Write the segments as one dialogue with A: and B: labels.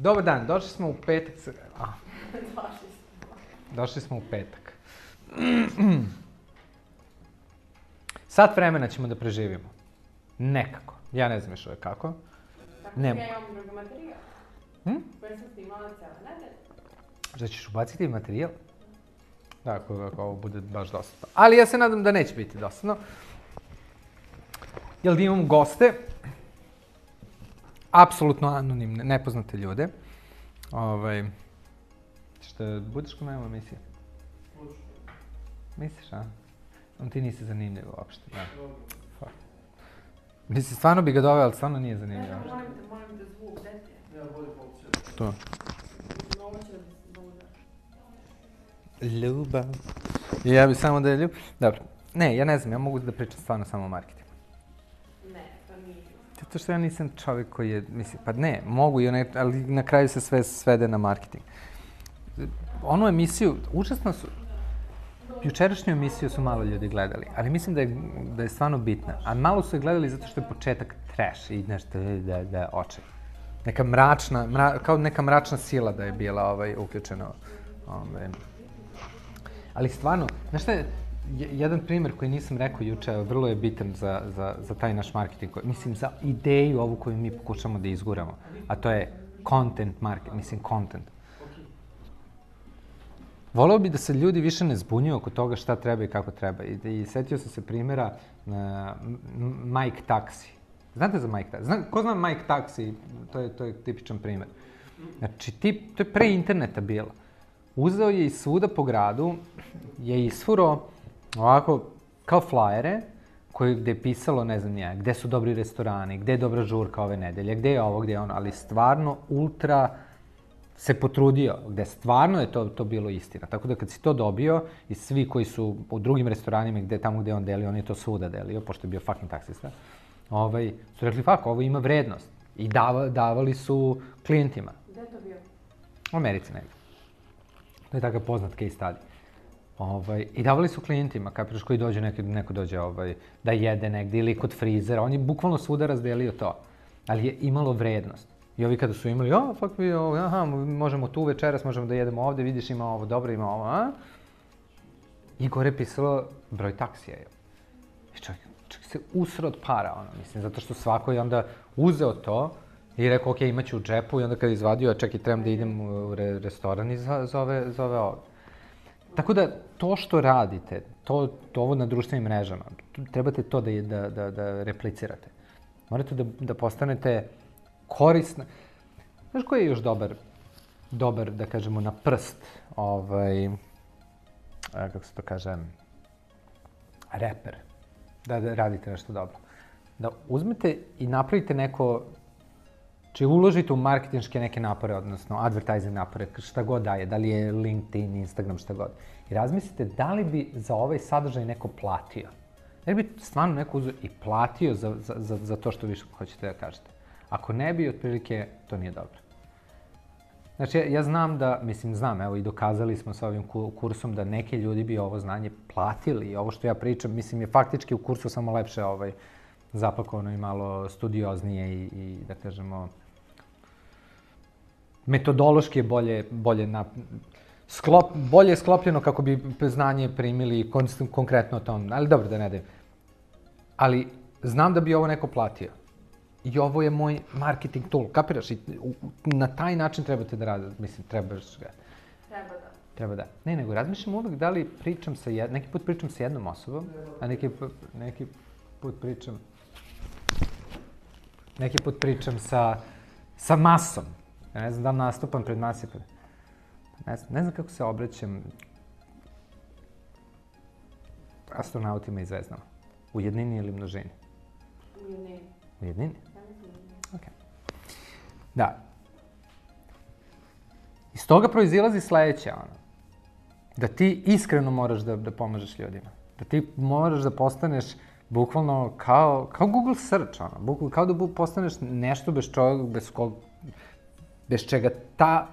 A: Dobar dan, došli smo u petak. Došli smo u petak. Sat vremena ćemo da preživimo. Nekako. Ja ne znam još uvijek kako.
B: Tako ja imam drugi materijal. Koji sam snimala cijela nedelja.
A: Da ćeš ubaciti materijal? Da, ako ovo bude baš dosadno. Ali ja se nadam da neće biti dosadno. Jel da imamo goste? Apsolutno anonimne, nepoznate ljude. Što, budeš kod mene u emisiji? Misliš, a? Ti nisi zanimljiv uopšte, da. Mislim, stvarno bi ga doveo, ali stvarno nije zanimljiv.
B: Molim te zvuk, gde ti je?
C: Ja bolje policiju.
A: To.
B: Ovo će da bude.
A: Ljubav. Ja bi samo da je ljubav. Dobro. Ne, ja ne znam, ja mogu da pričam stvarno samo o marketingu.
B: Ne, to nije.
A: Zato što ja nisam čovjek koji je, mislim, pa ne, mogu, ali na kraju se sve svede na marketing. Onu emisiju, užasno su, jučerašnju emisiju su malo ljudi gledali, ali mislim da je stvarno bitna. A malo su je gledali zato što je početak trash i nešto da oče. Neka mračna, kao neka mračna sila da je bila uključena. Ali stvarno, znaš šta je, jedan primjer koji nisam rekao juče, vrlo je bitan za taj naš marketing, mislim za ideju ovu koju mi pokušamo da izguramo, a to je content marketing, mislim content. Voleo bi da se ljudi više ne zbunjuju oko toga šta treba i kako treba. I setio sam se primjera Mike Taxi. Znate za Mike Taxi? Ko zna Mike Taxi? To je tipičan primjer. Znači, to je pre interneta bilo. Uzeo je i svuda po gradu, je isfuro ovako kao flajere gde je pisalo, ne znam ja, gde su dobri restorani, gde je dobra žurka ove nedelje, gde je ovo, gde je ono, ali stvarno ultra se potrudio, gde stvarno je to bilo istina. Tako da kad si to dobio i svi koji su u drugim restoranima tamo gde on delio, on je to svuda delio, pošto je bio fucking taksista, su rekli, ovo ima vrednost. I davali su klijentima.
B: Gde je to bio?
A: U Americi negdje. To je takav poznat case study. I davali su klijentima, kapiraš, koji dođe, neko dođe da jede negdje ili kod frizera. On je bukvalno svuda razdelio to. Ali je imalo vrednost. I ovi kada su imali, možemo tu večeras, možemo da jedemo ovde, vidiš ima ovo, dobro ima ovo, a? I gore je pisalo broj taksija. I čovjek se usro od para, mislim, zato što svako je onda uzeo to i rekao, ok, imaću u džepu i onda kada je izvadio, čekaj, trebam da idem u restoran i zove ovdje. Tako da, to što radite, ovo na društvenim mrežama, trebate to da replicirate. Morate da postanete korisni. Znaš koji je još dobar, da kažemo, na prst, kako se to kaže, reper, da radite nešto dobro. Da uzmete i napravite neko, či uložite u marketinške neke napore, odnosno advertising napore, šta god daje, da li je LinkedIn, Instagram, šta god. I razmislite da li bi za ovaj sadržaj neko platio. Da li bi stvarno neko uzeo i platio za to što više hoćete da kažete. Ako ne bi, otprilike, to nije dobro. Znači, ja znam evo i dokazali smo sa ovim kursom da neki ljudi bi ovo znanje platili i ovo što ja pričam, mislim, je faktički u kursu samo lepše zapakovano i malo studioznije i da kažemo, metodološki je bolje sklopljeno kako bi znanje primili konkretno o tom, ali dobro da ne dajem. Ali znam da bi ovo neko platio. I ovo je moj marketing tool, kapiraš? I na taj način trebate da radite, mislim, trebaš ga. Treba da. Ne, nego razmišljam uvek da li pričam sa neki put pričam sa jednom osobom, a neki put pričam sa masom. Ja ne znam da li nastupam pred masi. Ne znam kako se obraćam astronautima i zvezdama. U jednini ili množini?
B: U jednini.
A: U jednini? Ok. Da. Iz toga proizilazi sledeće, da ti iskreno moraš da pomažeš ljudima. Da ti moraš da postaneš bukvalno kao Google search, kao da postaneš nešto bez čega ta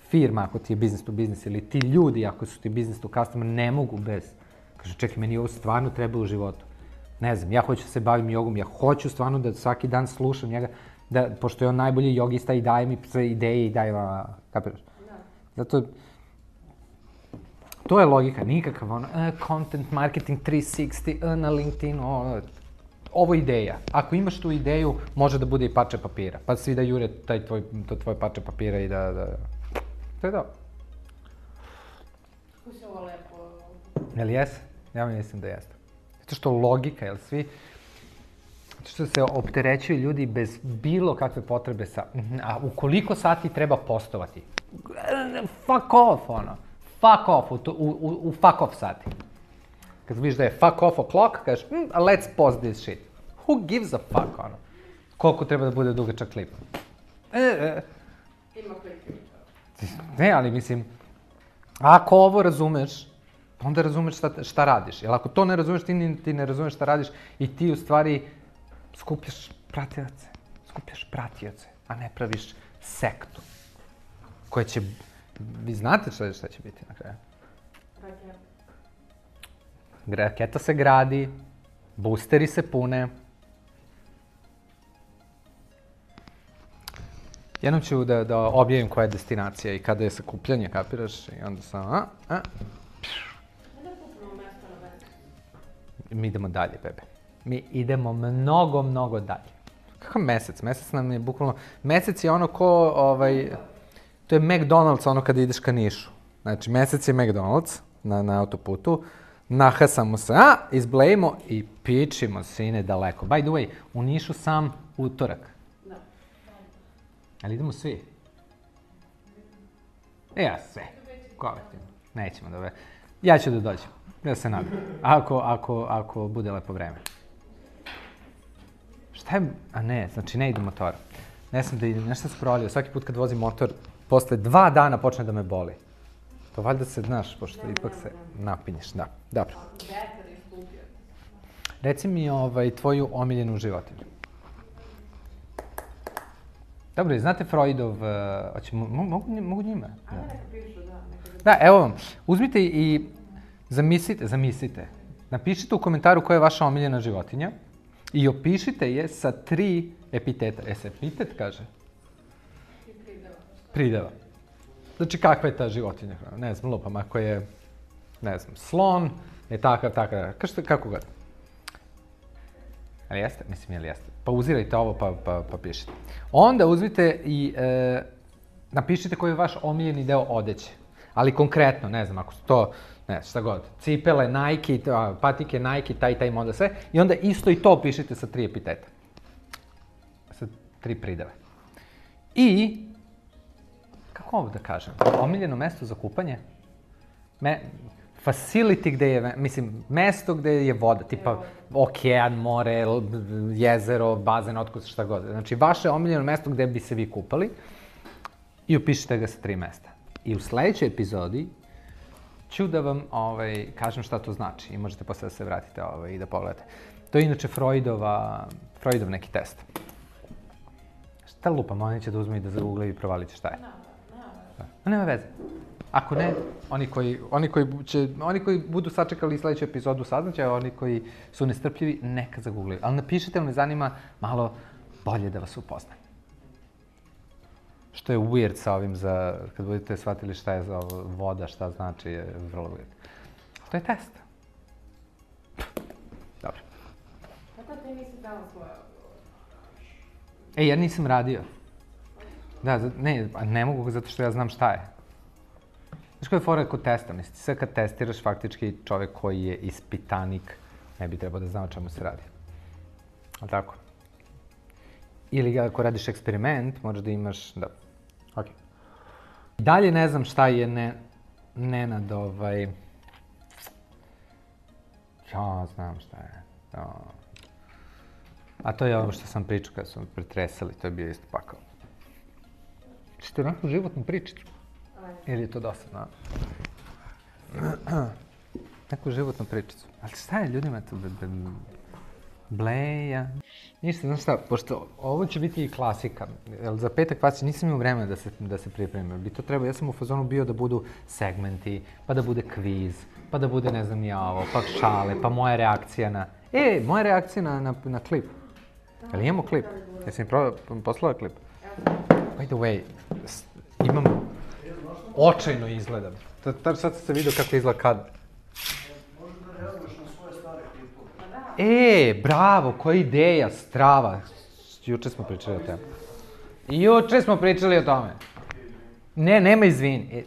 A: firma, ako ti je business to business, ili ti ljudi, ako su ti business to customer, ne mogu bez. Kaže, čekaj, meni ovo stvarno treba u životu. Ne znam, ja hoću da se bavim jogom, ja hoću stvarno da svaki dan slušam njega. Da, pošto je on najbolji jogista i daje mi sve ideje i daje vama, kapiraš?
B: Da.
A: Zato, to je logika, nikakav ono, content marketing 360, na LinkedIn, ovo je ideja. Ako imaš tu ideju, može da bude i parče papira. Pa svi da jure to tvoje parče papira i da... To je to.
B: Kako se ovo lepo...
A: Jel jesi? Ja mislim da jeste. Zato što logika, jel svi... Zato što se opterećuju ljudi bez bilo kakve potrebe sa... A u koliko sati treba postovati? Fuck off, ono. Fuck off, u fuck off sati. Kad vidiš da je fuck off o'clock, kažeš, let's post this shit. Who gives a fuck, ono? Koliko treba da bude dugačak klip?
B: Ima klip.
A: Ne, ali mislim, ako ovo razumeš, onda razumeš šta radiš. Jer ako to ne razumeš, ti ne razumeš šta radiš i ti u stvari skupljaš pratioce, a ne praviš sektu. Koja će, vi znate šta će biti na kraju? Raketa se gradi, boosteri se pune. Jednom ću da objavim koja je destinacija i kada je sakupljanje, kapiraš? I onda sam, Mi idemo dalje, bebe. Mi idemo mnogo, mnogo dalje. Kakav mesec? Mesec nam je bukvalno... Mesec je ono ko, to je McDonald's ono kada ideš ka Nišu. Znači, mesec je McDonald's na autoputu. Nahasamo se, izblejimo i pičimo sine daleko. By the way, u Nišu sam utorak.
B: Da.
A: Ali idemo svi? Ja sve. Kolektivno. Nećemo da... Ja ću da dođem. Ja se nadam. Ako bude lepo vreme. Šta je... A ne, znači ne ide motora. Ne sam da idem, nešto sam prolio. Svaki put kad vozim motor, posle 2 dana počne da me boli. Pa valjda se, znaš, pošto ipak se napinješ, da. Dobro.
B: Vetar je skupio.
A: Reci mi tvoju omiljenu životinju. Dobro, znate Freudov... Mogu njima?
B: A neka pišu, da.
A: Da, evo vam. Uzmite i zamislite. Napišite u komentaru koja je vaša omiljena životinja i opišite je sa 3 epiteta. Se epitet kaže?
B: I prideva.
A: Prideva. Znači, kakva je ta životinja? Ne znam, lupam, ako je, ne znam, slon, je takav, kažete kako god. Ali jeste? Mislim, jel jeste? Pauzirajte ovo pa pišite. Onda uzmite i napišite koji je vaš omiljeni deo odeće. Ali konkretno, ne znam, ako su to, ne znam, šta god, cipele, Nike, patike, Nike, taj model, sve. I onda isto i to pišite sa 3 epiteta. Sa 3 prideve. I... Kako ovo da kažem? Omiljeno mesto za kupanje? Facility gde je, mislim, mesto gde je voda, tipa okean, more, jezero, bazen, otkud, šta god. Znači, vaše omiljeno mesto gde bi se vi kupali i upišite ga sa 3 mesta. I u sledećoj epizodi ću da vam kažem šta to znači i možete posle da se vratite i da pogledate. To je inače Freudov neki test. Šta lupam, oni će da uzme i da zagooglaju i provalit će šta je. Nema veze. Ako ne, oni koji budu sačekali sledeću epizodu saznaće, a oni koji su nestrpljivi, neka zagooglaju. Ali napišite, me zanima malo bolje da vas upoznam. Što je weird sa ovim kad budete shvatili šta je za voda, šta znači, je vrlo weird. To je test. Dobro.
B: Kako ti nisi dala svoje odgovore?
A: Ja nisam radio. Da, ne mogu zato što ja znam šta je. Znaš koja je fora kod testa? Mislim, sve kad testiraš, faktički čovek koji je ispitanik ne bi trebao da zna o čemu se radi. Ali tako? Ili ako radiš eksperiment, možeš da imaš... Da. Ok. Dalje ne znam šta je Nenad Ja znam šta je. A to je ono što sam pričao kada su me pretresali, to je bio isto pakao. Čete neku životnu pričicu? Ili je to dosadno? Neku životnu pričicu. Ali šta je ljudima to bleja? Ništa, znaš šta, pošto ovo će biti i klasika, jer za petak pasija nisam imao vremena da se pripremim. Bi to treba, ja sam u fazonu bio da budu segmenti, pa da bude kviz, pa da bude ne znam ja ovo, pa šale, pa moja reakcija na... moja reakcija na klip. Jel imamo klip? Jesi mi poslala klip? By the way, imam... Očajno izgledam. Sad sam se vidio kako izgleda kad.
C: Možda da reaguješ na svoje stare klipove.
A: Bravo, koja ideja, strava. Juče smo pričali o tome. Juče smo pričali o tome. Ne, nema izvini.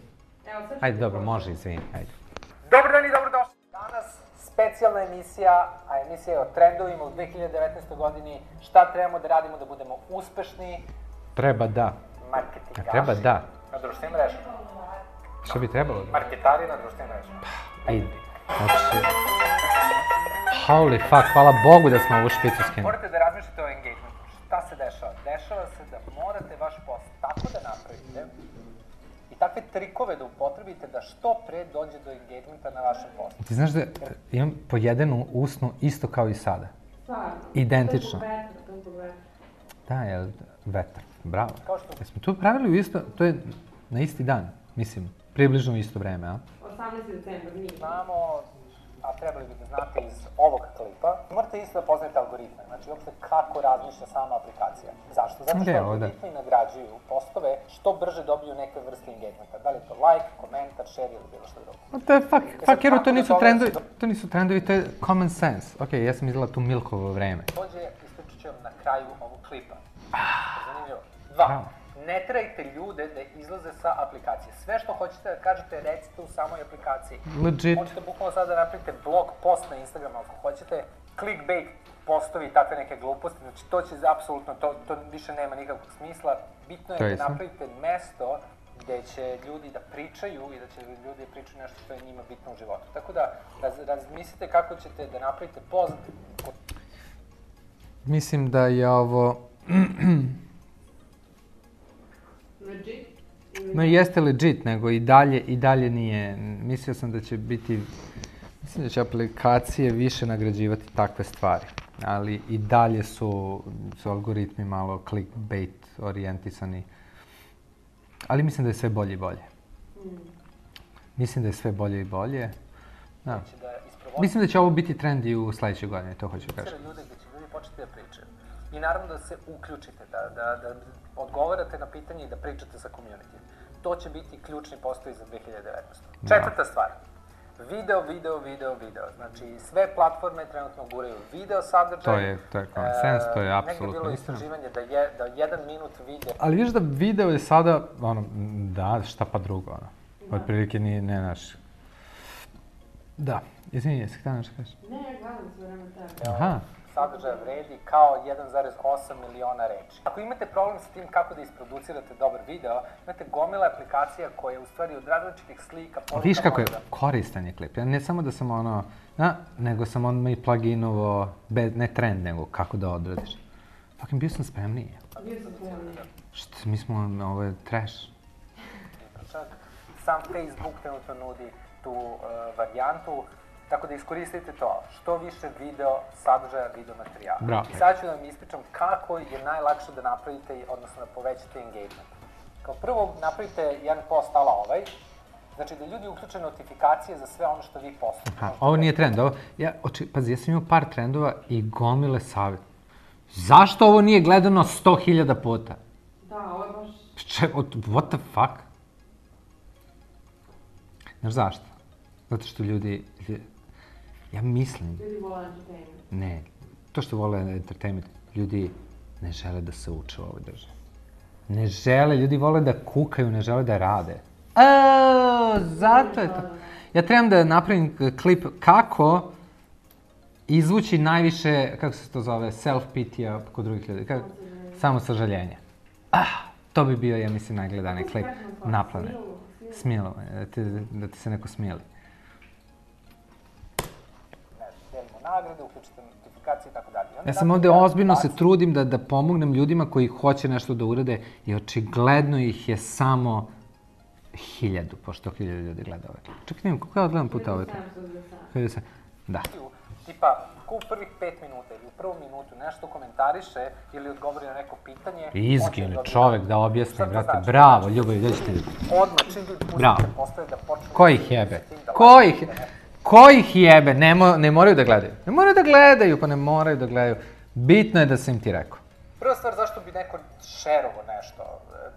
A: Ajde, dobro, može izvini, ajde. Dobar dan i dobrodošli. Danas specijalna emisija, a emisija je o trendovima u 2019. godini. Šta trebamo da radimo da budemo uspešni? Treba da. Marketingaši. Treba da. Na društvenim mrežama. Šta bi trebalo da? Marketari na društvenim mrežama. Znači... Holy fuck, hvala Bogu da smo ovu špicu skinuli. Morate da razmišljate o engagementu. Šta se dešava? Dešava se da morate vaš post tako da napravite i takve trikove da upotrebite da što pre dođe do engagementa na vašem postu. Ti znaš da imam pojedenu usnu isto kao i sada. Stvarno? Identično. To je zbog vetra. Da, je vetar. Bravo. Jesmo to pravili u isto, to je na isti dan, mislim, približno u isto vreme, a?
B: 18. decembar, nije.
A: Znamo, a trebali bi da znate iz ovog klipa, morate isto da poznate algoritme, znači uopšte kako razmišlja sama aplikacija. Zašto? Zato što algoritmi nagrađuju postove što brže dobiju neke vrste engagementa. Da li je to like, komentar, share ili bilo što drugo. To je fuck, jer to nisu trendovi, to je common sense. Okej, ja sam izgledala tu Milkovo vreme. Dođe, ispričat ću vam na kraju ovog klipa. Zanimljivo. 2. Ne terajte ljude da izlaze sa aplikacije. Sve što hoćete da kažete, recite u samoj aplikaciji. Legit. Možete bukvalno sada da napravite blog post na Instagramu ako hoćete. Clickbait postovi i takve neke gluposti. Znači, to će apsolutno, to više nema nikakvog smisla. Bitno je da napravite mesto gde će ljudi da pričaju i da će ljudi da pričaju nešto što je njima bitno u životu. Tako da, razmislite kako ćete da napravite post. Mislim da je ovo...
B: Legit?
A: No jeste legit, nego i dalje nije. Mislio sam da će biti, mislim da će aplikacije više nagrađivati takve stvari. Ali i dalje su algoritmi malo clickbait orijentisani. Ali mislim da je sve bolje i bolje. Mislim da je sve bolje i bolje. Da. Mislim da će ovo biti trend i u sledećoj godini, to hoću kažem. Ljude gde će ljudi početi da pričaju. I naravno da se uključite, da odgovarate na pitanje i da pričate sa community. To će biti ključni postoj za 2019. Četvrta stvar. Video. Znači, sve platforme trenutno guraju video sadržaj. To je konsens, to je apsolutno istina. Negdje bilo istraživanje da 1 minut video... Ali vidiš da video je sada, da, šta pa drugo, otprilike nije, ne naš... Da, izvini, jesi htjela nešto kažeš?
B: Ne, ja gledam sve vreme tako.
A: Aha. Sadržaj vredi kao 1,8 miliona reči. Ako imate problem sa tim kako da isproducirate dobar video, imate gomila aplikacija koje u stvari od različitih slika... Viš kako je koristan je klip. Ja ne samo da sam nego sam odmah i pluginovo, ne trend, nego kako da odradiš. Fakim, bio sam spremniji. Što, mi smo, ovo je trash. Sam Facebook trenutno nudi tu varijantu. Tako da iskoristite to, što više video sadržaja, video materijala. Bravo. I sad ću da vam ispričam kako je najlakše da napravite, odnosno da povećate engagement. Kao prvo, napravite jedan post ala ovaj, znači da ljudi uključe notifikacije za sve ono što vi postujete. Ovo nije trend, pazi, ja sam imao par trendova i gomile savjet. Zašto ovo nije gledano 100.000 puta?
B: Da, ovo je baš...
A: What the fuck? Znaš zašto? Zato što ljudi... Ja mislim...
B: Ljudi vole entertainment.
A: Ne, to što vole entertainment, ljudi ne žele da se uče u ovoj državi. Ne žele, ljudi vole da kukaju, ne žele da rade. Zato je to. Ja trebam da napravim klip kako izvući najviše, kako se to zove, self-pity-a kod drugih ljudi. Samo sažaljenje. To bi bio, ja mislim, najgledaniji klip. Naplane. Smijelo, da ti se neko smijeli. Nagrade, uključite notifikacije i tako dalje. Ja sam ovde ozbiljno se trudim da pomognem ljudima koji hoće nešto da urade i očigledno ih je samo 1000, pošto 1000 ljudi gleda ovaj klip. Čekaj, nijem, koliko ja gledam puta ovaj klip? Da. Tipa, ko u prvih 5 minuta ili u prvu minutu nešto komentariše ili odgovori na neko pitanje... Izgine čovek da objasni, brate, bravo, ljubav, dođite ljudi. Odmah, čim ljudi pustite postoje da počne... Ko ih jebe? Ko ih jebe? Ne moraju da gledaju. Ne moraju da gledaju, pa ne moraju da gledaju. Bitno je da sam ti rekao. Prva stvar, zašto bi neko šerovo nešto?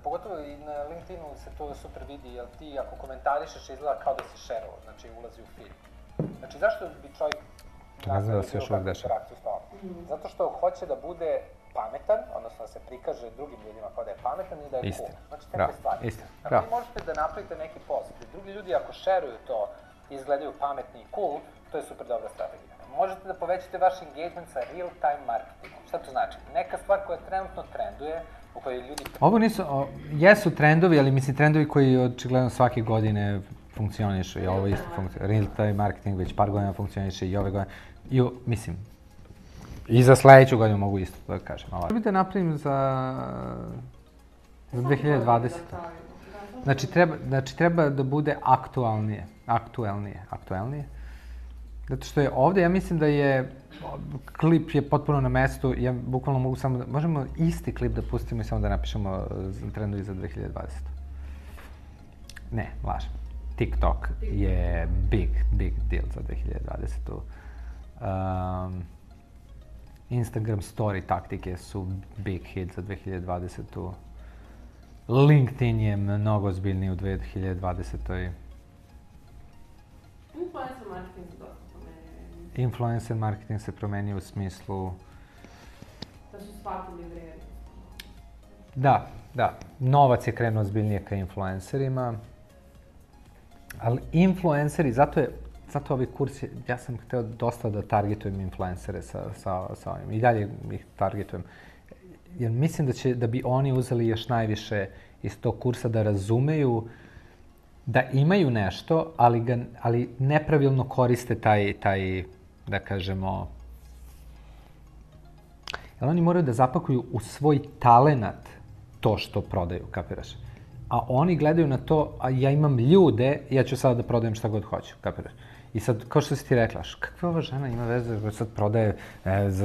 A: Pogotovo i na LinkedInu se to super vidi, jer ti ako komentarišeš izgleda kao da si šerovo, znači ulazi u feed. Znači, zašto bi čovjek nastavio bilo kakvu interakciju s tobom? Zato što hoće da bude pametan, odnosno da se prikaže drugim ljudima kao da je pametan i da je cool. Znači, te stvari. Ako vi možete da napravite neki post, i drugi ljudi ako šeruju to i izgledaju pametni i cool, to je super dobra strategija. Možete da povećate vaš engagement sa real-time marketingom. Šta to znači? Neka stvar koja trenutno trenduje, u kojoj ljudi... Ovo nisu, jesu trendovi, ali mislim trendovi koji očigledno svake godine funkcionišu i ovo isto funkcioniše. Real-time marketing već par godina funkcioniše i ove godine. Mislim, i za sledeću godinu mogu isto da kažem. Što bi da napravim za 2020? Znači, treba da bude aktuelnije. Zato što je ovde, ja mislim da je, klip je potpuno na mestu, ja bukvalno mogu samo da, možemo isti klip da pustimo i samo da napišemo trendovi za 2020. Ne, lažem. TikTok je big deal za 2020. Instagram story taktike su big hit za 2020. LinkedIn je mnogo ozbiljniji u 2020. Influencer marketing se promenio u smislu...
B: Da su shvatili vrijednost.
A: Da. Novac je krenuo ozbiljnije ka influencerima. Ali influenceri, zato ovi kursi, ja sam hteo dosta da targetujem influencere sa ovim. I dalje ih targetujem. Jer mislim da bi oni uzeli još najviše iz tog kursa da razumeju da imaju nešto, ali nepravilno koriste taj da kažemo, jer oni moraju da zapakuju u svoj talenat to što prodaju, kapiraš? A oni gledaju na to, a ja imam ljude, ja ću sada da prodajem šta god hoću, kapiraš? I sad, kao što si ti rekla, kakva ova žena ima veze da sad prodaje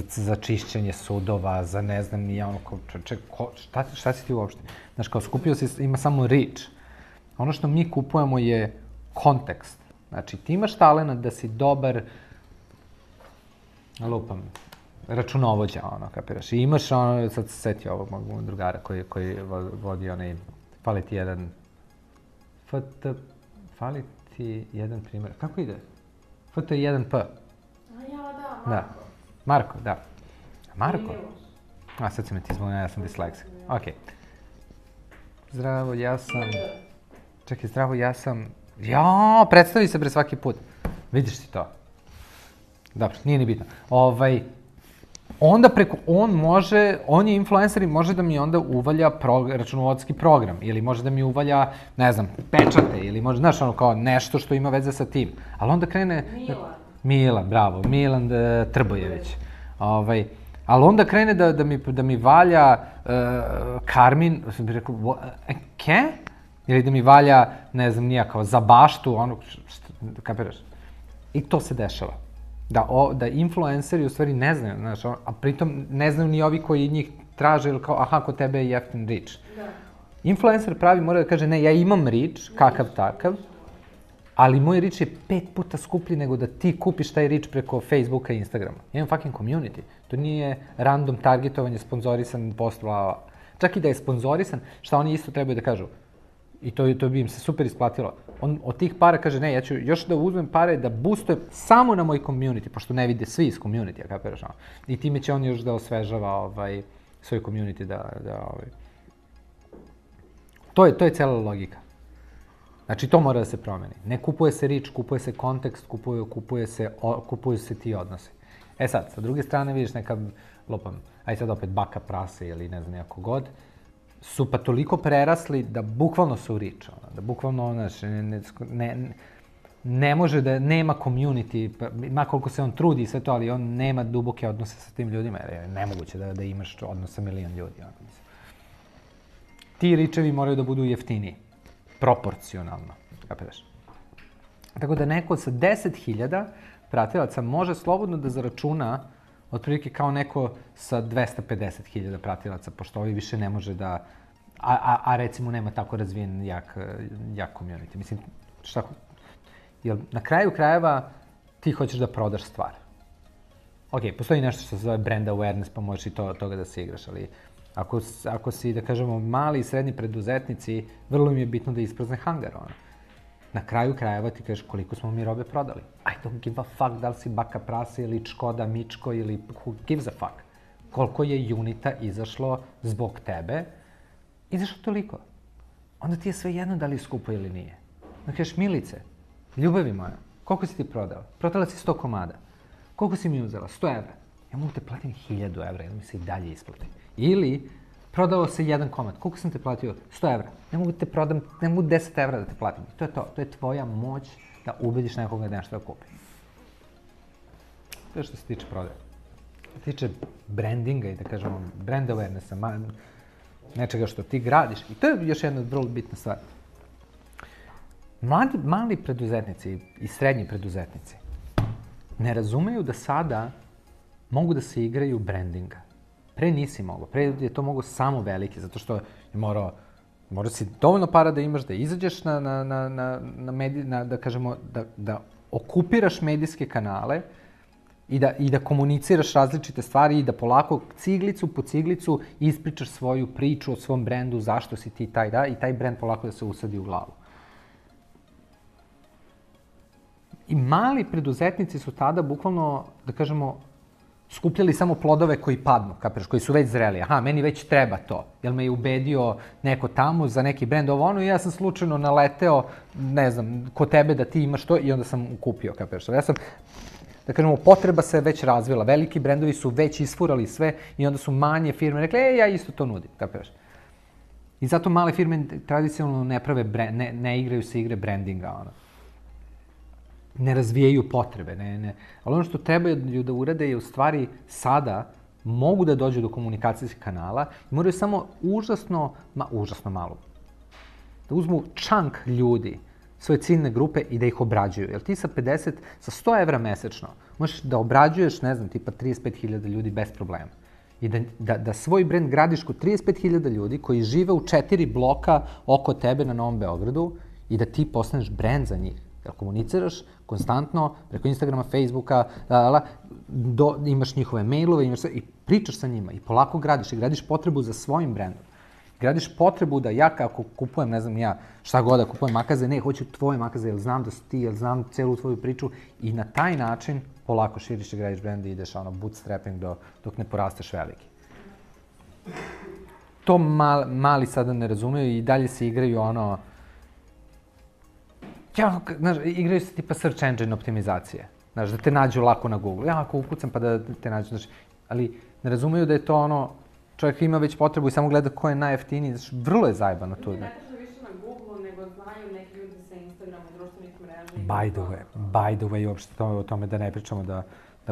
A: za čišćenje sudova, za ne znam, nije ono kao, šta si ti uopšte? Znaš, kao skupio si, ima samo reach. Ono što mi kupujemo je kontekst. Znači, ti imaš talenat da si dobar, lupam, računovođa, ono, kapiraš. I imaš, ono, sad se setio ovog mog drugara koji vodi onaj, fali ti jedan primjer. Kako ide? FT1P. Marko, da. Marko? A, sad se me ti zbunila, ja sam disleksik. Okej. Zdravo, ja sam... predstavi se pre svaki put. Vidiš ti to. Dobro, nije ni bitno. Onda on je influencer i može da mi onda uvalja računovodski program ili može da mi uvalja, ne znam, pečate ili može, znaš, ono kao nešto što ima veze sa tim. Ali onda krene... Milan, bravo, Milan Trbojević. Ali onda krene da mi valja Karmin, sam bih rekao, Ili da mi valja, ne znam, nija kao za baštu, ono, kapiraš? I to se dešava. Da influenceri u stvari ne znaju, znaš, a pritom ne znaju ni ovi koji njih traže, ili kao, aha, kod tebe je jeftin reach. Influencer pravi mora da kaže, ne, ja imam reach, kakav takav, ali moj reach je 5 puta skuplji nego da ti kupiš taj reach preko Facebooka i Instagrama. Ja imam fucking community. To nije random targetovanje, sponzorisan post, bla. Čak i da je sponzorisan, šta oni isto trebaju da kažu. I to bi im se super isplatilo. On od tih para kaže, ne, ja ću još da uzmem pare da boostujem samo na moj community, pošto ne vide svi iz community-a, kapiraš? I time će on još da osvežava svoj community, To je cela logika. Znači, to mora da se promeni. Ne kupuje se reach, kupuje se kontekst, kupuju se ti odnosi. E sad, sa druge strane vidiš neka, lupam, aj sad opet baka prase ili ne znam, nejako god, su pa toliko prerasli da bukvalno su reach, da bukvalno, znaš, ne može da nema community, ma koliko se on trudi i sve to, ali on nema duboke odnose sa tim ljudima, jer je nemoguće da imaš odnos sa milion ljudi. Ti reachevi moraju da budu jeftiniji, proporcionalno, kapiraš? Tako da neko sa 10.000 pratilaca može slobodno da zaračuna otprilike kao neko sa 250.000 pratilaca, pošto ovi više ne može da, a recimo nema tako razvijen jak community. Mislim, jer na kraju krajeva ti hoćeš da prodaš stvar. ok, postoji nešto što se zove brand awareness, pa možeš i toga da se igraš, ali ako si, da kažemo, mali i srednji preduzetnici, vrlo im je bitno da isprazne hangar, Na kraju krajeva ti kažeš koliko smo mi robe prodali. I don't give a fuck da li si baka prase ili Škoda, Mičko ili who gives a fuck. Koliko je unita izašlo zbog tebe, izašlo toliko. Onda ti je sve jedno da li je skupo ili nije. Da kažeš, Milice, ljubavi moja, koliko si ti prodala? Prodala si 100 komada. Koliko si mi uzela? 100 evra. Ja mogu te platim 1000 evra, jer mi se i dalje isplati. Ili, prodao se jedan komad. Koliko sam te platio? 100 evra. Ne mogu 10 evra da te platim. To je to. To je tvoja moć da ubediš nekoga da nešto da kupi. To je što se tiče prodaje. Što se tiče brandinga i da kažemo brand awarenessa, nečega što ti gradiš. I to je još jedna vrlo bitna stvar. Mali preduzetnici i srednji preduzetnici ne razumeju da sada mogu da se igraju brandinga. Pre nisi mogao, pre je to mogao samo veliki, zato što je morao si dovoljno para da imaš, da izađeš da kažemo, da okupiraš medijske kanale i da komuniciraš različite stvari i da polako ciglicu po ciglicu ispričaš svoju priču o svom brendu, zašto si ti taj i taj brend polako da se usadi u glavu. I mali preduzetnici su tada bukvalno, da kažemo, skupljali samo plodove koji padnu, kapiraš, koji su već zreli. Aha, meni već treba to. Jel me je ubedio neko tamo za neki brend i ja sam slučajno naleteo, ne znam, kod tebe da ti imaš to i onda sam kupio, kapiraš. Ja sam, da kažemo, potreba se već razvila. Veliki brendovi su već isfurali sve i onda su manje firme rekli, ja isto to nudim, kapiraš. I zato male firme tradicionalno ne prave, ne igraju se igre brandinga, ne razvijaju potrebe, ali ono što trebaju da urade je u stvari sada mogu da dođu do komunikacijskih kanala i moraju samo užasno malo da uzmu čank ljudi, svoje ciljne grupe i da ih obrađuju. Jer ti sa 100 evra mesečno možeš da obrađuješ, ne znam, tipa 35.000 ljudi bez problema. I da svoj brend gradiš kod 35.000 ljudi koji žive u 4 bloka oko tebe na Novom Beogradu i da ti postaneš brend za njih. Jer komuniciraš konstantno preko Instagrama, Facebooka, imaš njihove mailove i pričaš sa njima i polako gradiš potrebu za svojim brendom. Gradiš potrebu da ja kako kupujem, ne znam ja, šta god da kupujem makaze, ne, hoću tvoje makaze, jer znam da si ti, jer znam celu tvoju priču i na taj način polako širiš i gradiš brend i ideš bootstrapping dok ne porasteš veliki. To mali sada ne razumeju i dalje se igraju igraju se tipa search engine optimizacije. Znaš, da te nađu lako na Google. Ja ako ukucam pa da te nađu, znaš, ali ne razumeju da je to čovjek ima već potrebu i samo gleda ko je najjeftiniji, znaš, vrlo je zajebano tu.
B: Ne traže više na Google, nego znaju neki ljudi sa Instagrama, društvenih mreža.
A: By the way, uopšte o tome da ne pričamo da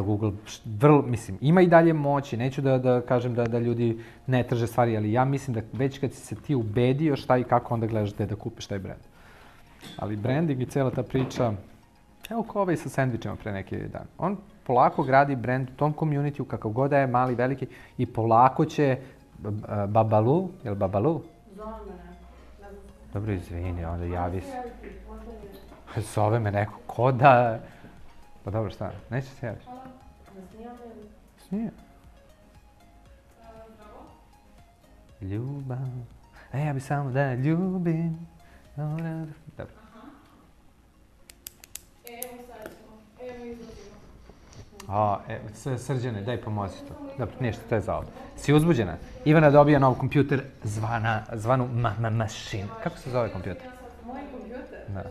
A: Google vrlo, mislim, ima i dalje moći, neću da kažem da ljudi ne traže stvari, ali ja mislim da već kad si se ti ubedio šta i kako, onda gledaš da kupiš taj brend. Ali branding i cijela ta priča, evo ko ovaj sa sendvičima pre neki dan. On polako gradi brand u tom community-u, kakav god da je, mali, veliki, i polako će Babalu, je li Babalu?
B: Zove me neko.
A: Dobro, izvini, onda javi se. Zove me neko, ko da... Pa dobro, šta, neće se javiš? Snije. Ljubav, ja bi samo da ljubim. Dobro. Srđane, daj pomozi to. Dobro, ništa, to je za ovo. Si uzbuđena? Ivana dobija nov kompjuter zvanu Machine. Kako se zove kompjuter?
B: Moj kompjuter?
A: Da.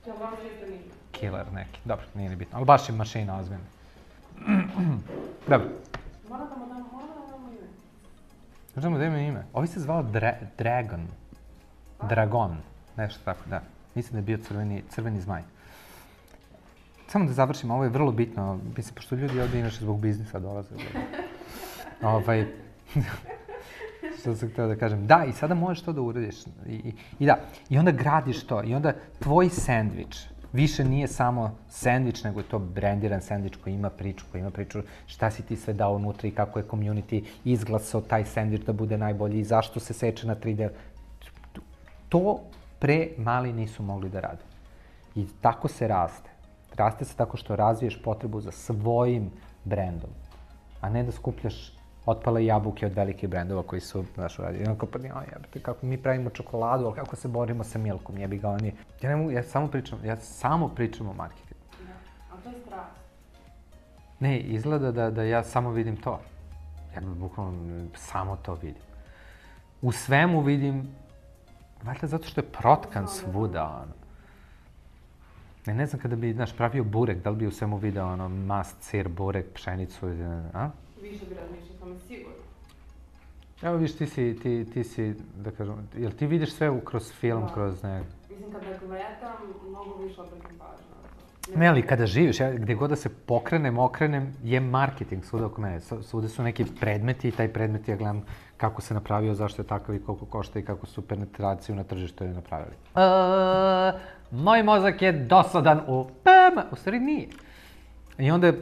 B: To vam je to nije.
A: Killer neki. Dobro, nije ni bitno. Ali baš je mašina ozbiljna. Dobro.
B: Moram da mu damo ime.
A: Možemo da ima ime. Ovi se zvao Dragon. Nešto tako, da. Mislim da je bio crveni zmaj. Samo da završim, ovo je vrlo bitno, mislim, pošto ljudi ovdje inače zbog biznisa dolaze. Što sam htio da kažem. Da, i sada možeš to da uradiš. I onda gradiš to. I onda tvoj sendvič više nije samo sendvič, nego je to brendiran sendvič koji ima priču šta si ti sve dao unutra i kako je community izglasao taj sendvič da bude najbolji i zašto se seče na 3D. To pre mali nisu mogli da rade. I tako se raste. Raste se tako što razviješ potrebu za svojim brendom. a ne da skupljaš otpale jabuke od velikih brendova koji su, znaš, uradili. Onako, pa jebate, kako mi pravimo čokoladu, ali kako se borimo sa Milkom, jebi ga oni. Ja samo pričam o marketingu.
B: A to je strast.
A: Ne, izgleda da ja samo vidim to. Ja bukvalno samo to vidim. U svemu vidim, valjda zato što je protkan svuda, ono. Ne znam kada bi, znaš, pravio burek, da li bi u svemu video, ono, mast, sir, burek, pšenicu, a?
B: Više bi razmišljao, sam sigurno.
A: Evo viš, ti si, da kažem, jel ti vidiš sve kroz film, kroz nek...
B: Mislim, kada gledam, mnogo više obratim pažnju.
A: Ne, ali kada živiš, gde god da se okrenem, je marketing svuda oko mene. Svuda su neki predmeti i taj predmet ja gledam kako se napravio, zašto je takav i koliko košta i kako su penetraciju na tržištu je napravili. Moj mozak je dosadan u stvari nije. I onda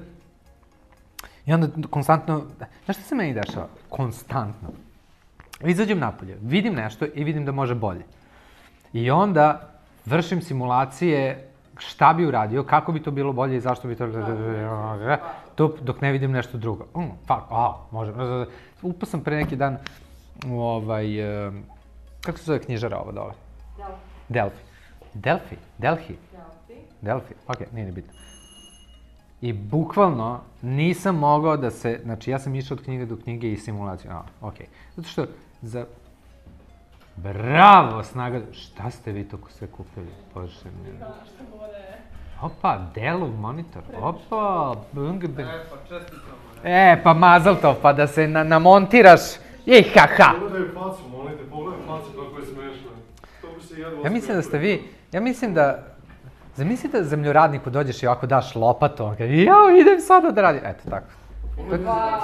A: konstantno, znaš šta se meni dešava? Konstantno. Izađem napolje, vidim nešto i vidim da može bolje. I onda vršim simulacije šta bi uradio, kako bi to bilo bolje i zašto bi to... dok ne vidim nešto drugo. Može. Upao sam pre neki dan u kako se zove knjižara ovo dole? Delfi? Okej, nije ni bitno. I bukvalno nisam mogao da se, znači ja sam išao od knjige do knjige i simulaciju. Okej. Zato što Bravo, snaga. Šta ste vi to sve kupili? Bože mi.
B: Što bude?
A: Opa, Dellov monitor. Opa, bung.
D: Pa čestitamo.
A: Pa mazaltov, pa da se namontiraš. Ha.
C: Pogledaj facu, molite, pogledaj facu kako je smešno. To bi se jedva...
A: Ja mislim da ste vi, zamislite da zemljoradniku dođeš i ovako daš lopatom, on kaže, idem sada da radim. Eto, tako.
D: Da,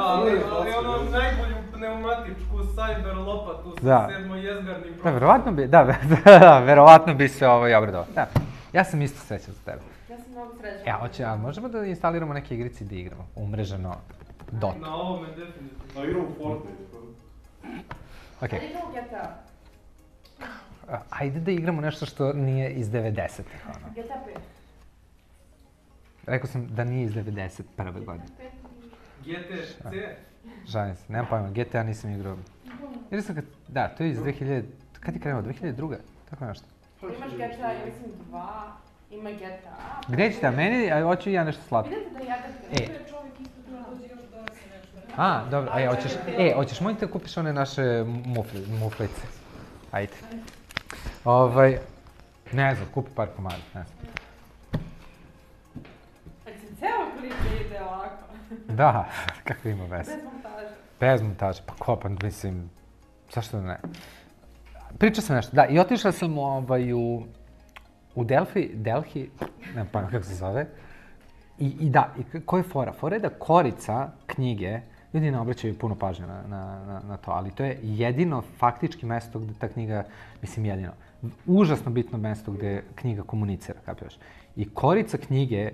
D: ali ono najbolju pneumatičku cyber lopatu sa 7-jezgarnim procesom.
A: Verovatno bi se obradovao. Ja sam isto srećan za tebe.
B: Ja sam mnogo srećan.
A: A možemo da instaliramo neke igrice da igramo? Umreženo Dota.
D: Na ovome definitivno.
C: A igramo Fortnite.
B: Okej. A igramo GTA.
A: Ajde da igramo nešto što nije iz 90-ih.
B: GTA 5.
A: Rekao sam da nije iz 91. godine.
D: GTC?
A: Žalim se, nemam pojma, GTA nisam igrao. Da, to je iz 2000... Kad je krenuo? 2002. Tako nešto.
B: Imaš GTA, ja mislim 2, ima GTA.
A: Gde ćete, meni, hoću ja nešto slatko.
B: Vidite da jadete, čovjek isto dođe još da se nešto.
A: Dobro, hoćeš moj da kupiš one naše muflice? Ajde. Ne znam, kupi par komada, ne znam.
B: Ali se ceo klip ide ovako.
A: Da, kako ima veze.
B: Bez montaže.
A: Bez montaže, pa mislim, zašto ne? Pričao sam nešto, da, i otišla sam u Delhi, nemam pojma kako se zove, i koja je fora? Fora je da korica knjige, ljudi ne obraćaju puno pažnje na to, ali to je jedino faktički mesto gde ta knjiga, mislim jedino, užasno bitno mesto gde knjiga komunicira, kapiraš? I korica knjige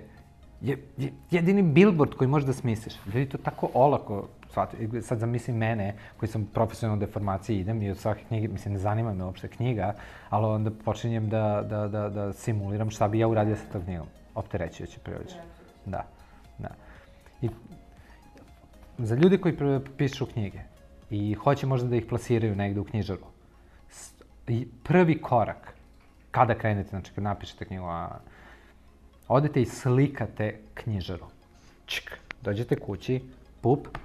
A: je jedini billboard koji možeš da smisliš. Ljudi to tako olako shvataju. Sad zamislim mene, koji sam profesionalno u deformaciji, idem i od svake knjige, mislim, ne zanima me uopšte knjiga, ali onda počinjem da simuliram šta bi ja uradio sa tom knjigom. Opterećujuće prirođe. Da. I za ljude koji pišu knjige i hoće možda da ih plasiraju negde u knjižaru, prvi korak, kada krenete, znači kad napišete knjigu, odete i slikate knjižaru. Dođete kući,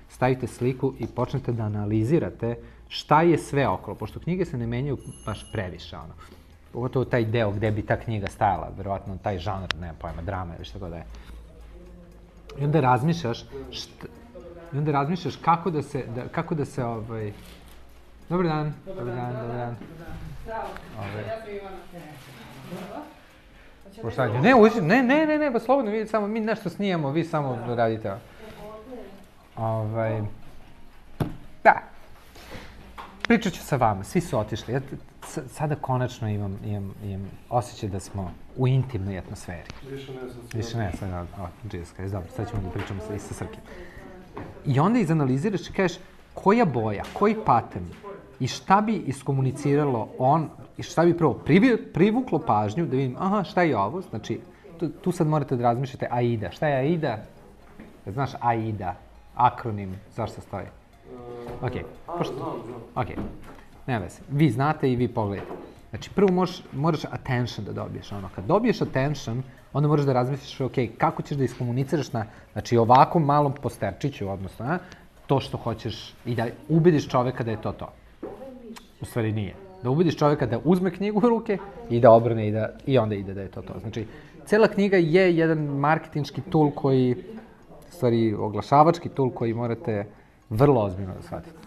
A: stavite sliku i počnete da analizirate šta je sve okolo, pošto knjige se ne menjaju baš previše, pogotovo taj deo gde bi ta knjiga stajala, verovatno taj žanr, nema pojma, drama ili šta god da je. I onda razmišljaš kako da se, Dobar dan.
B: Zdravo, ja sam Ivana.
A: Ne, pa slobodno, mi nešto snijemo, vi samo radite. Da. Pričat ću sa vama, svi su otišli. Ja sada konačno imam osjećaj da smo u intimnoj atmosferi. Više ne, sad džiska, dobro, sad ćemo da pričamo i sa Srkim. I onda izanaliziraš i kažeš koja boja, koji pattern i šta bi iskomuniciralo i šta bi prvo privuklo pažnju da vidim, šta je ovo, znači tu sad morate da razmišljate Aida. Šta je Aida? Znaš Aida? akronim, zašto stoji? Okej. Okej, nema veze. Vi znate i vi pogledajte. Znači, prvo moraš attention da dobiješ, kad dobiješ attention, onda moraš da razmisliš, kako ćeš da iskomuniciraš na, znači, ovakvom malom posterčiću, odnosno, to što hoćeš i da ubediš čoveka da je to. U stvari nije. Da ubediš čoveka da uzme knjigu u ruke i da obrne i onda ide da je to. Znači, cela knjiga je jedan marketinški tool koji, u stvari, oglašavački tool koji morate vrlo ozbiljno da shvatite.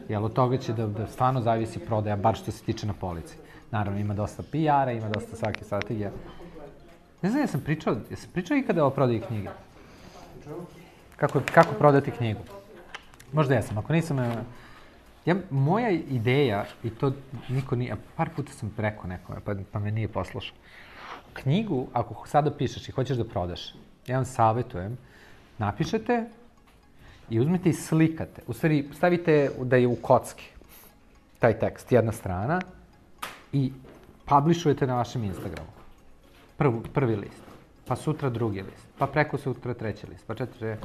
A: Jer od toga će da stvarno zavisi prodaja, bar što se tiče na polici. Naravno, ima dosta PR-a, ima dosta svake strategije. Ne znam, jesam pričao ikada o prodaji knjige? Kako prodati knjigu? Možda jesam, ako nisam... Moja ideja, i to niko nije, par puta sam rekao nekome, pa me nije poslušao. Knjigu, ako sada pišeš i hoćeš da prodaš, ja vam savjetujem, napišete i uzmete i slikate. U stvari, stavite da je u kocki taj tekst, jedna strana, i publishujete na vašem Instagramu. Prvi list, pa sutra drugi list, pa preko sutra treći list, pa četiri...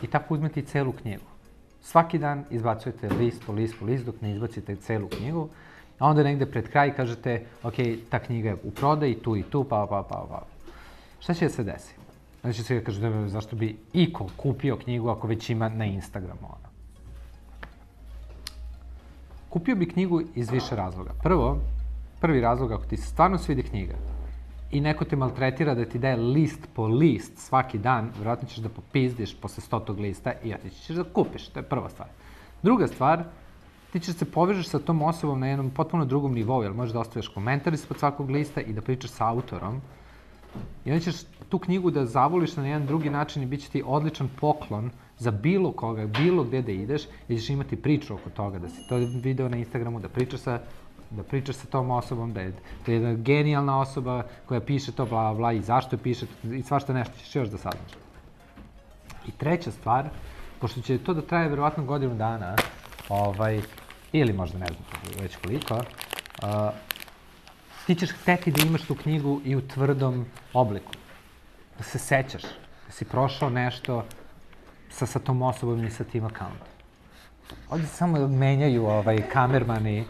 A: I tako uzmete i celu knjigu. Svaki dan izbacujete list po list dok ne izbacite celu knjigu, a onda negde pred kraj kažete, ok, ta knjiga je u prodaji, tu i tu, pa. Šta će da se desi? Onda će se kažete, zašto bi iko kupio knjigu ako već ima na Instagramu? Kupio bi knjigu iz više razloga. Prvi razlog, ako ti se stvarno svidi knjiga i neko te maltretira da ti daje list po list svaki dan, vjerojatno ćeš da popizdiš posle 100. lista i otići ćeš da kupiš. To je prva stvar. Druga stvar, ti ćeš se povežeš sa tom osobom na jednom potpuno drugom nivou, jer možeš da ostaviš komentar ispod svakog lista i da pričaš sa autorom. I onda ćeš tu knjigu da zavoliš na jedan drugi način i bit će ti odličan poklon za bilo koga, bilo gde da ideš, i ćeš imati priču oko toga, da si to video na Instagramu, da pričaš sa tom osobom, da je to jedna genijalna osoba koja piše to bla bla i zašto je piše i svašta nešto ćeš još da saznaš. I treća stvar, pošto će to da traje verovatno godinu dana, ili možda ne znam već koliko, ti ćeš hteti da imaš tu knjigu i u tvrdom obliku. Da se sećaš, da si prošao nešto sa tom osobom i sa tim akauntom. Ovdje se samo menjaju kamermani.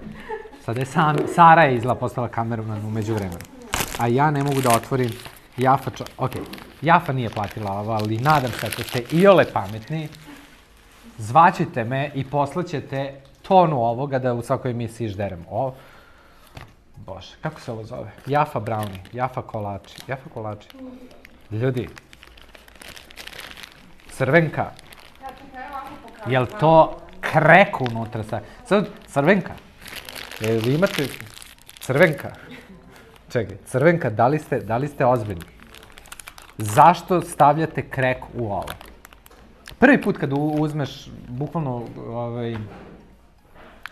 A: Sada je Sara je postala kamerman u međuvremenu. A ja ne mogu da otvorim Jafa. Jafa nije platila ovo, ali nadam se da ste iole pametni. Zvaćete me i poslaćete tonu ovoga da u svakoj emisiji žderem. Bože, kako se ovo zove? Jafa brownie, Jafa kolači. Jafa kolači. Ljudi, crvenka. Jel to krek unutra? Sad, crvenka. Jel imate crvenka? Čekaj, crvenka, da li ste ozbiljni? Zašto stavljate krek u ovo? Prvi put kad uzmeš, bukvalno,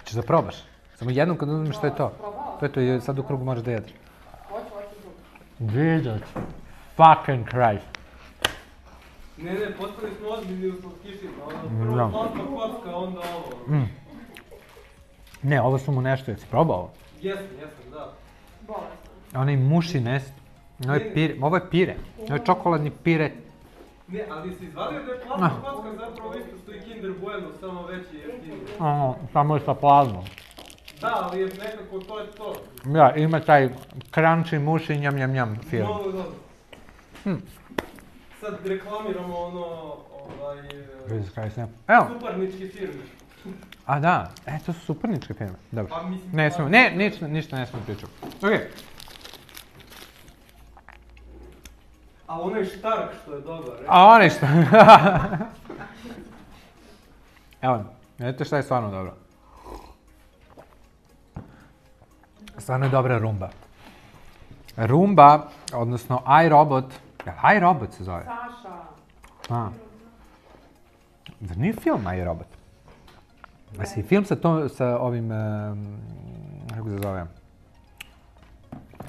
A: ćeš da probaš. Samo jednom kad uzmeš, što je to? To je to i sad u krugu možeš da jedeš. Jesus fucking Christ.
D: Ne, postali smo ozbiljni u slatkišima. Prvo plasma kocka, onda ovo.
A: Ne, ovo su mu nešto, jesi probao ovo?
D: Jesam, da.
B: Bolesno.
A: Onaj mušinest, ovo je pire, ovo je čokoladni pire.
D: Ne, ali si izvadio da je plasma kocka zapravo isto što i Kinder Bueno, samo veći jeftiniji.
A: Samo je sa plazmom.
D: Da, ali je nekako to je to.
A: Ja, ima taj crunchy muši njam film.
D: Mnogo dobro. Sad reklamiramo suparničke firme.
A: A da, to su suparničke firme. Dobro.
D: Pa mislim...
A: Ne smemo, ništa ne smemo pričati. Okej.
D: A onaj Štark što je dobar,
A: A onaj Štark. Evo, vidite šta je stvarno dobro. Stvarno je dobra rumba. Rumba, odnosno iRobot, iRobot se zove.
B: Saša.
A: Zar nije film iRobot? Jesi film sa ovim, kako se zove?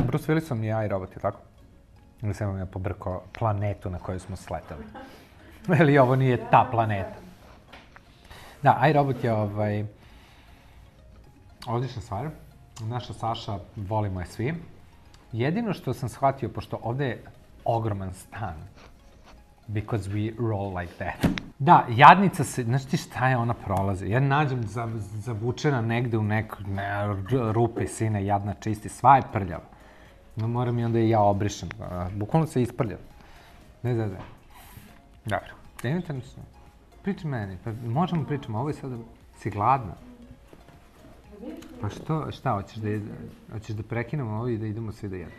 A: Bruce Willisom je iRobot, je tako? Ili sam vam ja pobrkao planetu na kojoj smo sletali. Ili ovo nije ta planeta. Da, iRobot je odlična stvar. Naša Saša, volimo je svi. Jedino što sam shvatio, pošto ovde je ogroman stan, Because we roll like that. Da, jadnica se, znaš ti šta je ona prolazi? Ja nađem zavučena negde u neku rupe, sine, jadna čisti, sva je prljava. No moram i onda i ja obrišem, bukvalno se isprljava. Ne. Dobro, imate nešto? Pričaj meni, pa možemo pričamo, ovo je sada, si gladna? Pa šta, hoćeš da prekinemo ovo i da idemo svi da jedemo?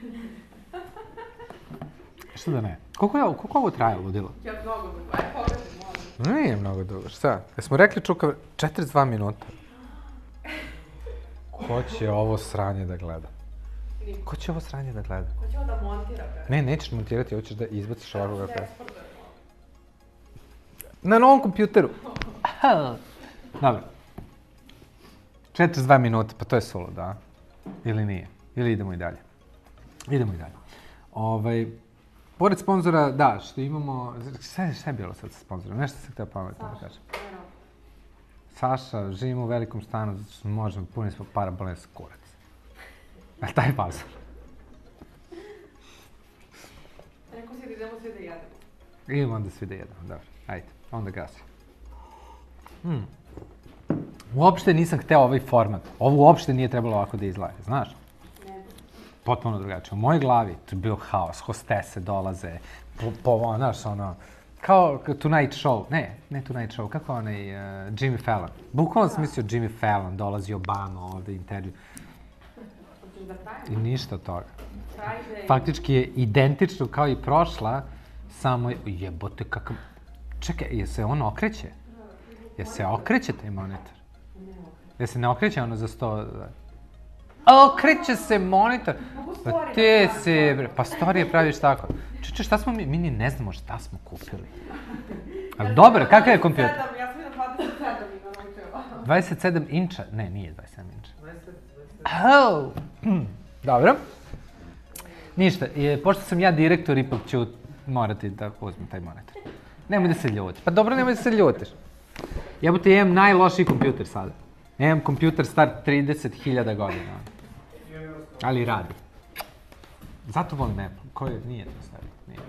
A: Što da ne? Koliko ovo traje, ludilo?
B: Ja mnogo dugo, aj pogledaj, molim.
A: Nije mnogo dugo, šta? Jesmo rekli Čuka, 42 minuta. Ko će ovo sranje da gleda? Ko će ovo sranje da gleda?
B: Ko će ovo da montira, bre?
A: Ne, nećeš montirati, hoćeš da izbaciš ovako kako je. Na novom kompjuteru. Dobro. 42 minuta, pa to je solo, da? Ili nije? Ili idemo i dalje? Idemo i dalje. Pored sponzora, da, što imamo... Šta je bilo sad sa sponzorom? Nešto sam htio pametno da kažem. Saša, živimo u velikom stanu, zato što možemo, puni smo para, bolen se kurac. A taj pauza.
B: Rekao si da idemo svi da jedemo.
A: Idemo onda svi da jedemo, dobro. Ajde, onda gasi. Uopšte nisam hteo ovaj format. Ovo uopšte nije trebalo ovako da izgleda, znaš?
B: Ne.
A: Potpuno drugačije. U mojoj glavi to je bio haos, hostese dolaze, znaš, ono, kao Tonight Show, ne Tonight Show, kako onaj Jimmy Fallon. Bukvalno sam mislio Jimmy Fallon, dolazi Obama ovde, intervju. I ništa od toga. Faktički je identično kao i prošla, samo jebote kakav... Čekaj, je se on okreće? Je se okreće taj monitor? Je se ne okreće ono za 100... Okreće se monitor! Pa te se... Pa storije praviš tako. Čeče, šta smo mi ni ne znamo šta smo kupili. Ali dobro, kakav je kompjuter?
B: Ja sam na 27 ima
A: 27 inča? Ne, nije 27 inča. 27. Dobro. Ništa, pošto sam ja direktor, ipak ću morati da uzmem taj monitor. Nemoj da se ljuti. Pa dobro, nemoj da se ljutiš. Jebote, imam najlošiji kompjuter sada. Imam kompjuter star 30.000 godina. Ali radi. Zato volim Apple. Koji nije to stari? Nije.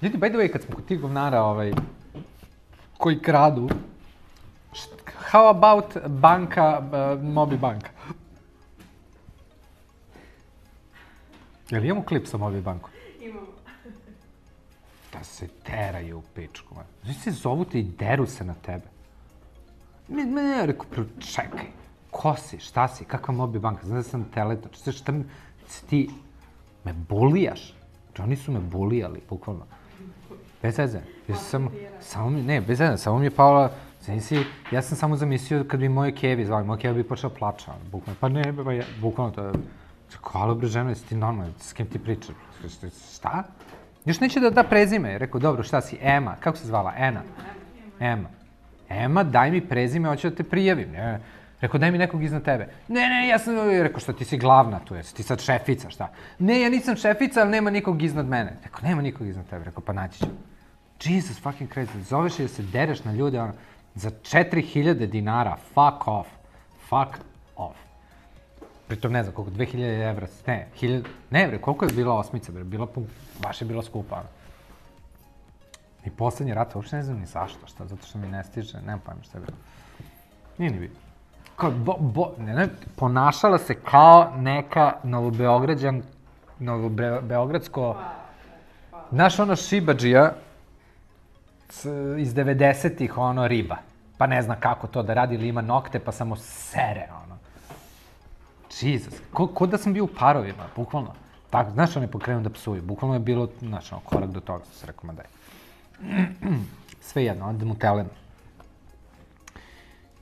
A: Ljudi, by the way, kad smo kod tih govnara koji kradu, how about banka, Mobi banka? Jel imamo klip sa Mobi bankom?
B: Imamo.
A: Da se teraju u pičku, man. Znači se zovu te i deru se na tebe. Ja rekao, čekaj, ko si, šta si, kakva Mobi banka? Znam da sam teletoč, šta ti me bulijaš? Znači oni su me bulijali, bukvalno. Bez veze. Samo mi je pala, ja sam samo zamislio kad bi moje kevi zvali, moje kevi bi počeo plaća, bukvalno. Pa ne, bukvalno to je, hvala bre ženo, jesi ti normalno, s kim ti pričaš? Šta? Još neće da da prezime. Rekao, dobro, šta si, Ema, kako se zvala? Ema. Ema, daj mi prezime, hoću da te prijavim. Rekao, daj mi nekog iznad tebe. Ne, ja sam, rekao, što ti si glavna tu, jesi ti sad šefica, šta? Ne, ja nisam šefica, ali nema nikog iznad mene. Rekao, nema nikog iznad tebe. Rekao, pa naći ću. Jesus fucking crazy. Zoveš je da se dereš na ljude, ono, za 4000 dinara, fuck off. Pritom ne znam koliko, 2000 evra, ne, 1000, ne bre, koliko je bila osmica bre, baš je bila skupa, ono. I poslednji rat, uopšte ne znam ni zašto, šta, zato što mi ne stiže, nemam pojma šta je bilo. Nije ni bilo. Kao, ponašala se kao neka novobeogradsko, znaš ono šibadžija iz 90-ih, ono riba, pa ne zna kako to da radi ili ima nokte, pa samo sere, ono. Jesus, ko da sam bio u parovima, bukvalno. Tako, znaš, oni pokrenu da psuju, bukvalno je bilo, znaš, korak do toga, se rekao, ma daj. Sve jedno, onda mu telem.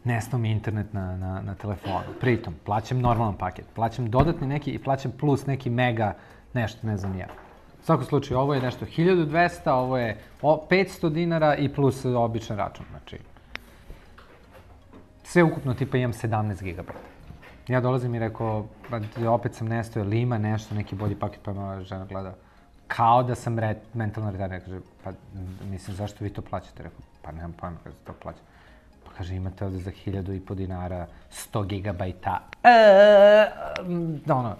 A: Nestao mi internet na telefonu, pritom, plaćam normalan paket, plaćam dodatni neki i plaćam plus neki mega, nešto, ne znam ja. U svakom slučaju, ovo je nešto 1200, ovo je 500 dinara i plus običan račun, znači. Sve ukupno, tipa, imam 17 gigabajta. Ja dolazim i rekao, opet sam nestao, ili ima nešto, neki bolji paket, pa me žena gleda. Kao da sam mentalno retardiran. Kaže, pa mislim, zašto vi to plaćate? Rekao, pa nemam pojma kada se to plaća. Pa kaže, imate ovde za 1500 dinara, 100 gigabajta. Ono.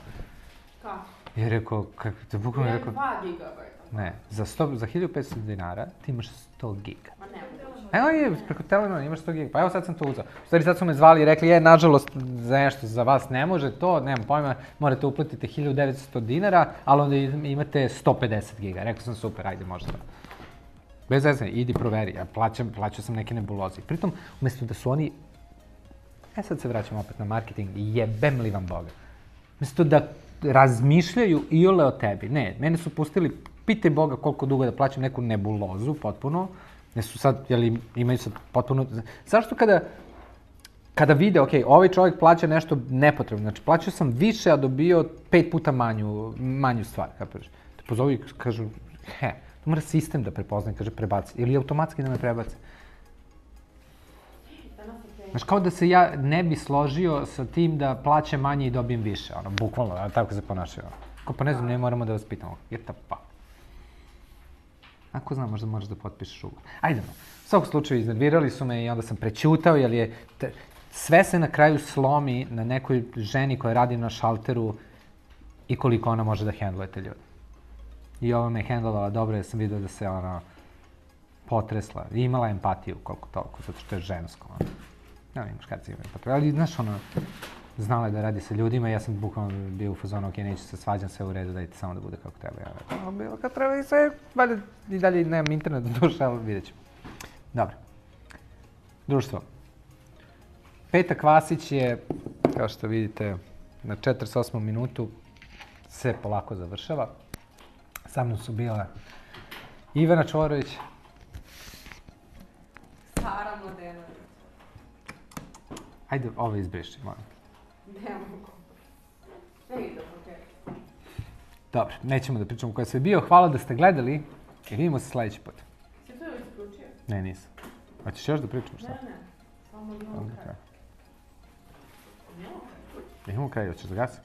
B: Kako?
A: I je rekao, da bukvalno je rekao...
B: 2 gigabajta.
A: Ne, za 1500 dinara ti imaš 100 giga.
B: Ma ne moguće.
A: Evo je, preko Telenora imaš 100 giga. Pa evo sad sam to uzao. U stvari sad su me zvali i rekli, nažalost, za nešto za vas ne može to, nemam pojma, morate uplatiti 1900 dinara, ali onda imate 150 giga. Rekao sam, super, ajde, možda. Bez zezanja, idi proveri, ja plaćao sam neke nebulozi. Pritom, umjesto da su oni, sad se vraćam opet na marketing, jebem li vam Boga. Umjesto da razmišljaju iole o tebi, ne, mene su pustili, pitaj Boga koliko dugo da plaćam neku nebulozu, potpuno, ne su sad, imaju sad potpuno, zašto kada vide, okej, ovaj čovjek plaća nešto nepotrebno, znači plaćao sam više, a dobio 5 puta manju stvar, kapiraš. Te pozovu i kažu, to mora sistem da prepoznaje, kaže prebaci, ili automatski da me prebaci. Znaš, kao da se ja ne bi složio sa tim da plaćam manje i dobijem više, bukvalno, tako se ponašaju. Kao pa ne znam, ne moramo da vas pitamo, jer ta pa. Ako znam, možda moraš da potpišeš ugovor. Ajde, u svakom slučaju iznervirali su me i onda sam prećutao, jer je sve se na kraju slomi na nekoj ženi koja radi na šalteru i koliko ona može da hendluje te ljude. I ova me hendlovala dobro, jer sam vidio da se ona potresla i imala empatiju koliko toliko, zato što je žensko. Ne znam, muškarci imaju empatiju, ali znaš, znala je da radi sa ljudima i ja sam bukvalno bio u fazonu, okej, neću se svađam, sve u redu, dajte samo da bude kako treba. Ja rekao, bilo kako treba i sve, valjda i dalje nemam internet do duše, ali vidjet ćemo. Dobro. Društvo. Petak Vasić je, kao što vidite, na 48. minutu se polako završava. Sa mnom su bila Ivana Čvorović.
B: Sara Mladenović.
A: Ajde, ovo izbriši, molim.
B: Ne mogu. Ne idem, okej.
A: Dobro, nećemo da pričamo ko je sve bio. Hvala da ste gledali i vidimo se sljedeći put.
B: Si to već isključio?
A: Ne, nisam. Hoćeš još da pričamo, šta?
B: Ne. Samo imamo kraj.
A: Imamo kraj, hoćeš da gasim?